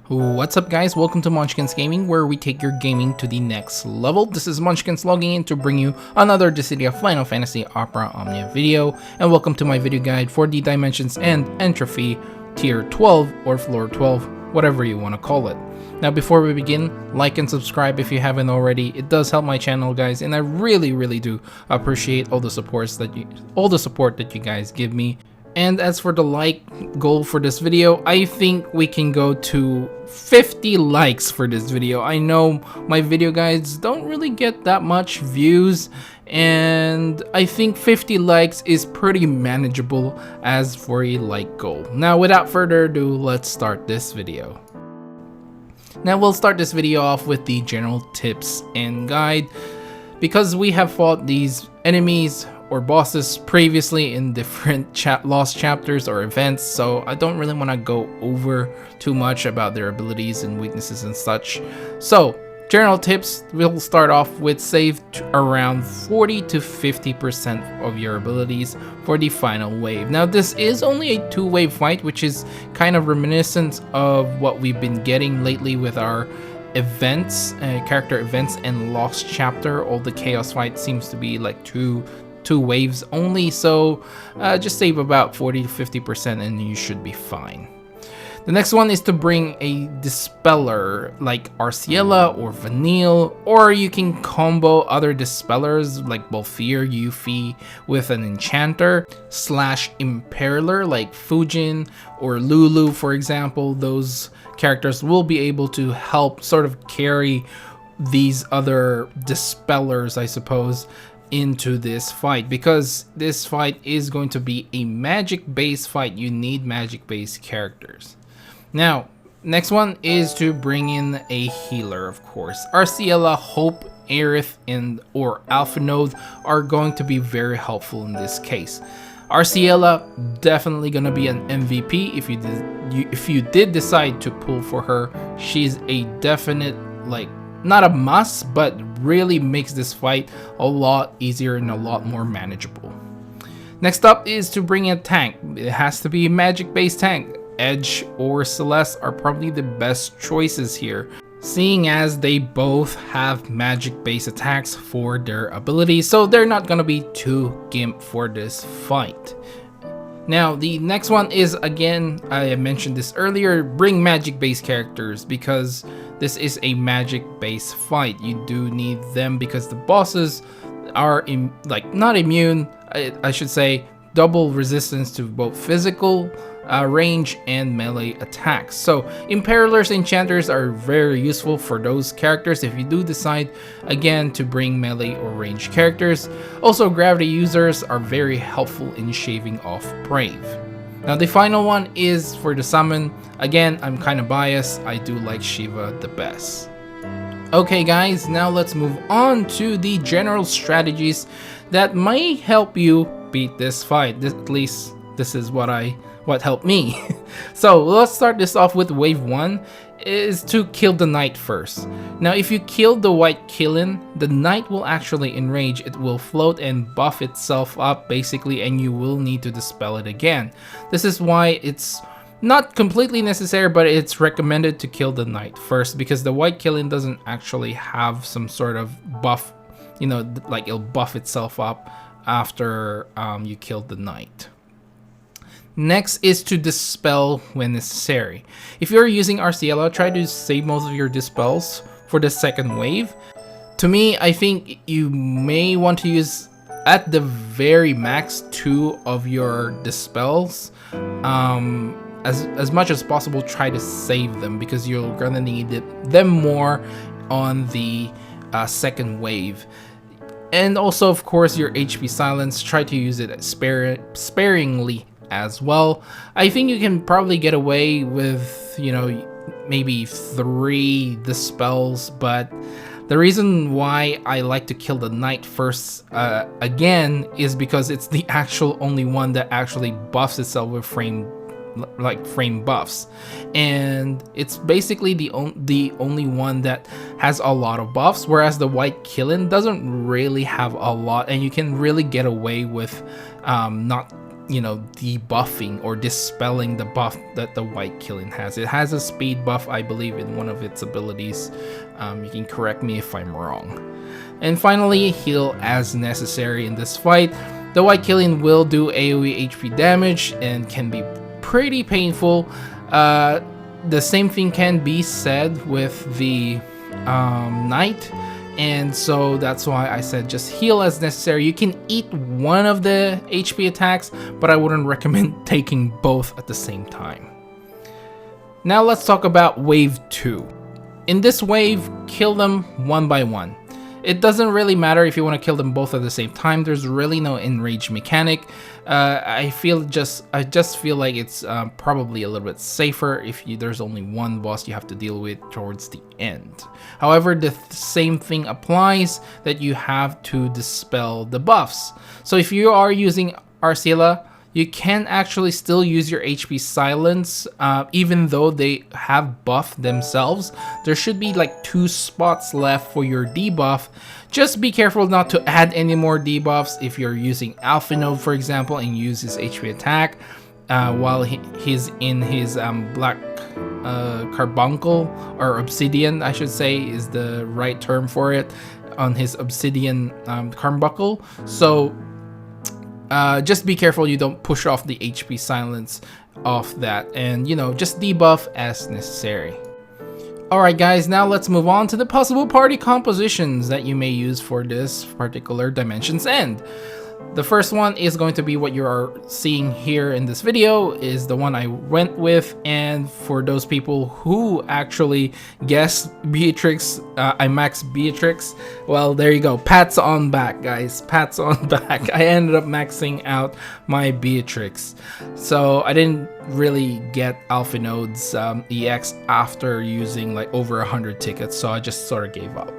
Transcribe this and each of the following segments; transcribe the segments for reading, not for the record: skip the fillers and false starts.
What's up guys, welcome to Munchkins Gaming, where we take your gaming to the next level. This is Munchkins logging in to bring you another Dissidia Final Fantasy Opera Omnia video, and welcome to my video guide for the Dimensions and Entropy Tier 12 or Floor 12, whatever you want to call it. Now before we begin, like and subscribe if you haven't already. It does help my channel guys, and I really do appreciate all the support that you guys give me. And as for the like goal for this video, I think we can go to 50 likes for this video. I know my video guides don't really get that much views, and I think 50 likes is pretty manageable as for a like goal. Now without further ado, let's start this video. Now we'll start this video off with the general tips and guide, because we have fought these enemies or bosses previously in different lost chapters or events, so I don't really want to go over too much about their abilities and weaknesses and such. So general tips, we'll start off with save around 40 to 50% of your abilities for the final wave. Now this is only a 2-wave fight, which is kind of reminiscent of what we've been getting lately with our events, character events and lost chapter. All the chaos fight seems to be like two waves only, so just save about 40 to 50% and you should be fine. The next one is to bring a dispeller like Arciela or Vanille, or you can combo other dispellers like Bolfir, Yuffie with an enchanter / imperiler like Fujin or Lulu, for example. Those characters will be able to help sort of carry these other dispellers, I suppose, into this fight, because this fight is going to be a magic based fight. You need magic based characters. Now next one is to bring in a healer, of course. Arciela, Hope, Aerith, and or Alpha Node are going to be very helpful in this case. Arciela definitely gonna be an MVP if you did decide to pull for her. She's a definite, like, not a must, but really makes this fight a lot easier and a lot more manageable. Next up is to bring in a tank. It has to be a magic based tank. Edge or Celeste are probably the best choices here, seeing as they both have magic based attacks for their abilities, so they're not gonna be too gimp for this fight. Now the next one is, again, I mentioned this earlier, bring magic based characters, because this is a magic based fight. You do need them because the bosses are not immune, I should say, double resistance to both physical range and melee attacks. So Imperilers, enchanters are very useful for those characters if you do decide again to bring melee or range characters. Also gravity users are very helpful in shaving off Brave. Now the final one is for the summon. Again, I'm kind of biased, I do like Shiva the best. Okay guys, now let's move on to the general strategies that might help you beat this fight. At least this is what helped me. So let's start this off with wave 1 is to kill the knight first. Now if you kill the white Killin, the knight will actually enrage. It will float and buff itself up basically, and you will need to dispel it again. This is why it's not completely necessary, but it's recommended to kill the knight first, because the white Killin doesn't actually have some sort of buff, you know, like it'll buff itself up after you kill the knight. Next is to dispel when necessary. If you're using Arciela, try to save most of your dispels for the second wave. To me, I think you may want to use at the very max 2 of your dispels. As much as possible, try to save them, because you're gonna need them more on the second wave. And also, of course, your HP silence, try to use it sparingly as well. I think you can probably get away with, you know, maybe 3 dispels, but the reason why I like to kill the knight first again is because it's the actual only one that actually buffs itself with frame buffs, and it's basically the only one that has a lot of buffs, whereas the white Killin doesn't really have a lot, and you can really get away with not you know, debuffing or dispelling the buff that the White Killing has. It has a speed buff, I believe, in one of its abilities. You can correct me if I'm wrong. And finally, heal as necessary in this fight. The White Killing will do AoE HP damage and can be pretty painful. The same thing can be said with the Knight. And so that's why I said just heal as necessary. You can eat one of the HP attacks, but I wouldn't recommend taking both at the same time. Now let's talk about Wave 2. In this wave, kill them one by one. It doesn't really matter if you want to kill them both at the same time. There's really no enrage mechanic. I just feel like it's probably a little bit safer if there's only one boss you have to deal with towards the end. However, the same thing applies that you have to dispel the buffs. So if you are using Arciela, you can actually still use your HP silence even though they have buffed themselves. There should be like 2 spots left for your debuff. Just be careful not to add any more debuffs if you're using Alpha Node, for example, and use his HP attack while he's in his black carbuncle, or obsidian I should say is the right term for it, on his obsidian carbuncle. So just be careful you don't push off the HP silence off that, and you know, just debuff as necessary. Alright guys, now let's move on to the possible party compositions that you may use for this particular Dimension's End. The first one is going to be what you are seeing here in this video, is the one I went with. And for those people who actually guessed Beatrix, I maxed Beatrix, well, there you go, pats on back guys, pats on back. I ended up maxing out my Beatrix, so I didn't really get Alpha Node's EX after using like over 100 tickets, so I just sort of gave up.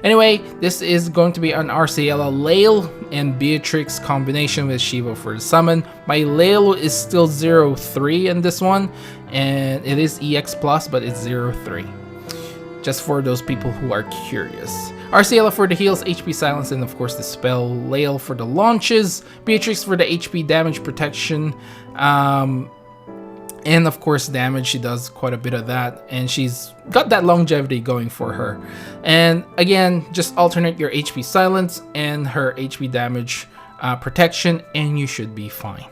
Anyway, this is going to be an Arciela Lael and Beatrix combination with Shiva for the summon. My Lael is still 0-3 in this one, and it is EX plus, but it's 0-3. Just for those people who are curious. Arciela for the heals, HP silence, and of course the spell. Lael for the launches. Beatrix for the HP damage protection. And of course damage, she does quite a bit of that, and she's got that longevity going for her. And again, just alternate your HP silence and her HP damage protection, and you should be fine.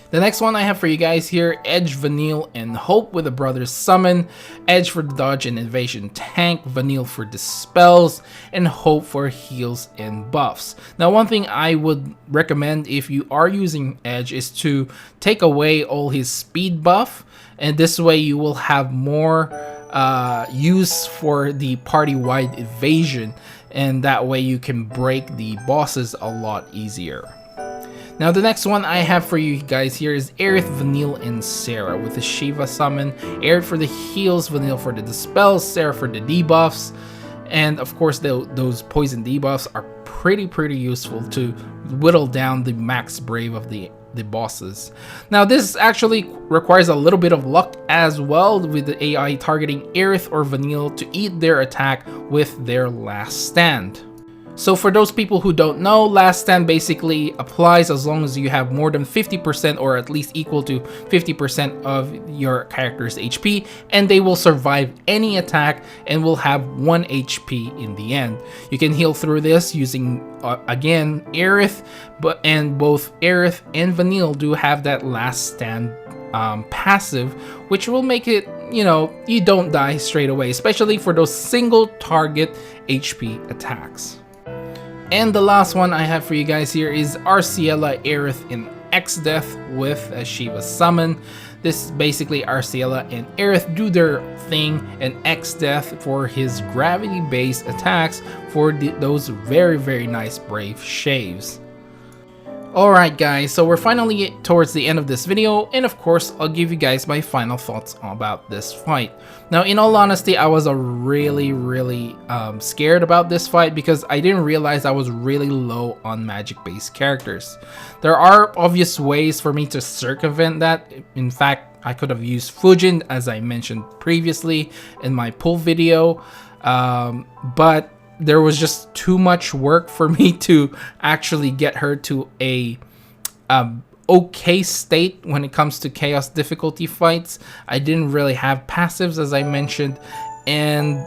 The next one I have for you guys here, Edge, Vanille, and Hope with a Brothers Summon. Edge for the dodge and evasion tank, Vanille for dispels, and Hope for heals and buffs. Now one thing I would recommend if you are using Edge is to take away all his speed buff, and this way you will have more use for the party-wide evasion, and that way you can break the bosses a lot easier. Now the next one I have for you guys here is Aerith, Vanille, and Sarah with the Shiva summon. Aerith for the heals, Vanille for the dispels, Sarah for the debuffs. And of course those poison debuffs are pretty useful to whittle down the max brave of the bosses. Now this actually requires a little bit of luck as well, with the AI targeting Aerith or Vanille to eat their attack with their last stand. So for those people who don't know, last stand basically applies as long as you have more than 50% or at least equal to 50% of your character's HP, and they will survive any attack and will have 1 HP in the end. You can heal through this using again Aerith, and both Aerith and Vanille do have that last stand passive, which will make it, you know, you don't die straight away, especially for those single target HP attacks. And the last one I have for you guys here is Arciela, Aerith, and X-Death with a Shiva summon. This is basically Arciela and Aerith do their thing, and X-Death for his gravity-based attacks for those very nice brave shaves. Alright guys, so we're finally towards the end of this video, and of course I'll give you guys my final thoughts about this fight. Now in all honesty, I was really scared about this fight because I didn't realize I was really low on magic based characters. There are obvious ways for me to circumvent that. In fact, I could have used Fujin, as I mentioned previously in my pull video, but there was just too much work for me to actually get her to a okay state when it comes to chaos difficulty fights. I didn't really have passives, as I mentioned, and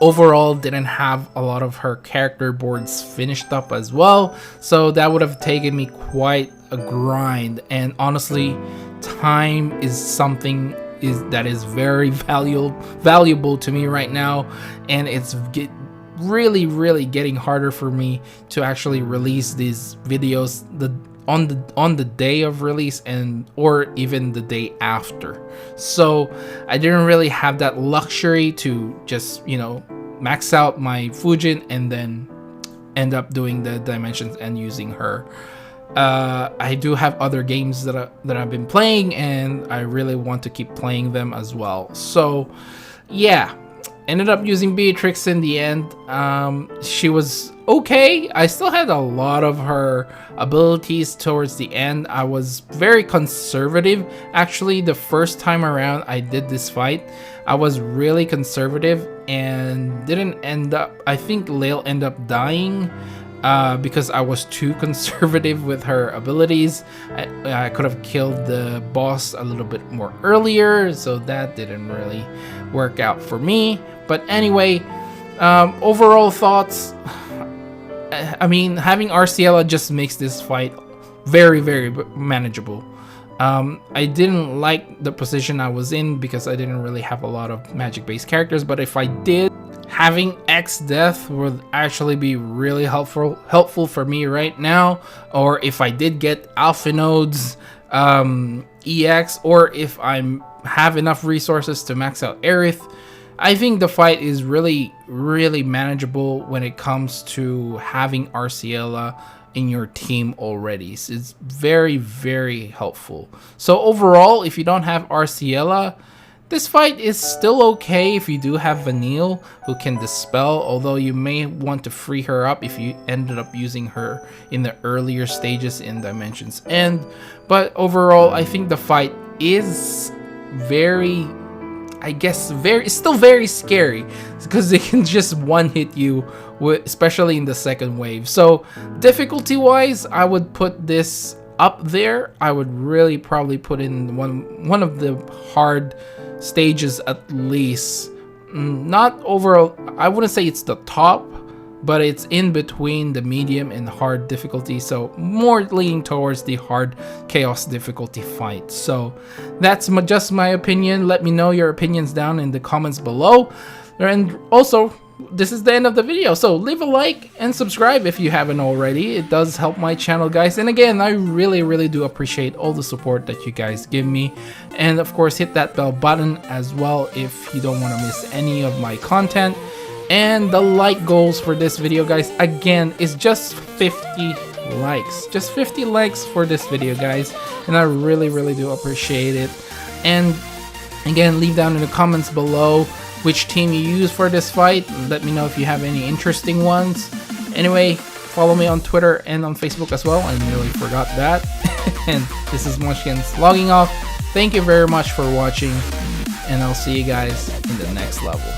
overall didn't have a lot of her character boards finished up as well, so that would have taken me quite a grind. And honestly, time is something that is very valuable to me right now, and it's really getting harder for me to actually release these videos on the day of release or even the day after. So I didn't really have that luxury to just, you know, max out my Fujin and then end up doing the dimensions and using her. I do have other games that I've been playing, and I really want to keep playing them as well. So yeah, ended up using Beatrix in the end. She was okay. I still had a lot of her abilities towards the end. I was very conservative. Actually, the first time around I did this fight, I was really conservative and didn't end up, I think Lael ended up dying because I was too conservative with her abilities. I could have killed the boss a little bit more earlier, so that didn't really work out for me. But anyway, overall thoughts, I mean, having Arciela just makes this fight very manageable. I didn't like the position I was in because I didn't really have a lot of magic based characters, but if I did, having X Death would actually be really helpful for me right now. Or if I did get Alpha Nodes EX, or if I have enough resources to max out Aerith, I think the fight is really manageable when it comes to having Arciela in your team already. So it's very helpful. So overall, if you don't have Arciela, this fight is still okay if you do have Vanille who can dispel, although you may want to free her up if you ended up using her in the earlier stages in Dimensions End. But overall, I think the fight is very, I guess, it's still very scary because they can just one-hit you, especially in the second wave. So difficulty-wise, I would put this up there. I would really probably put in one of the hard stages at least. Not overall, I wouldn't say it's the top, but it's in between the medium and hard difficulty, so more leaning towards the hard chaos difficulty fight. So that's just my opinion. Let me know your opinions down in the comments below. And also, this is the end of the video, so leave a like and subscribe if you haven't already. It does help my channel, guys, and again, I really do appreciate all the support that you guys give me. And of course, hit that bell button as well if you don't want to miss any of my content. And the like goals for this video, guys, again, is just 50 likes. Just 50 likes for this video, guys, and I really do appreciate it. And again, leave down in the comments below which team you use for this fight. Let me know if you have any interesting ones. Anyway, follow me on Twitter and on Facebook as well. I nearly forgot that. And this is Munchkins logging off. Thank you very much for watching, and I'll see you guys in the next level.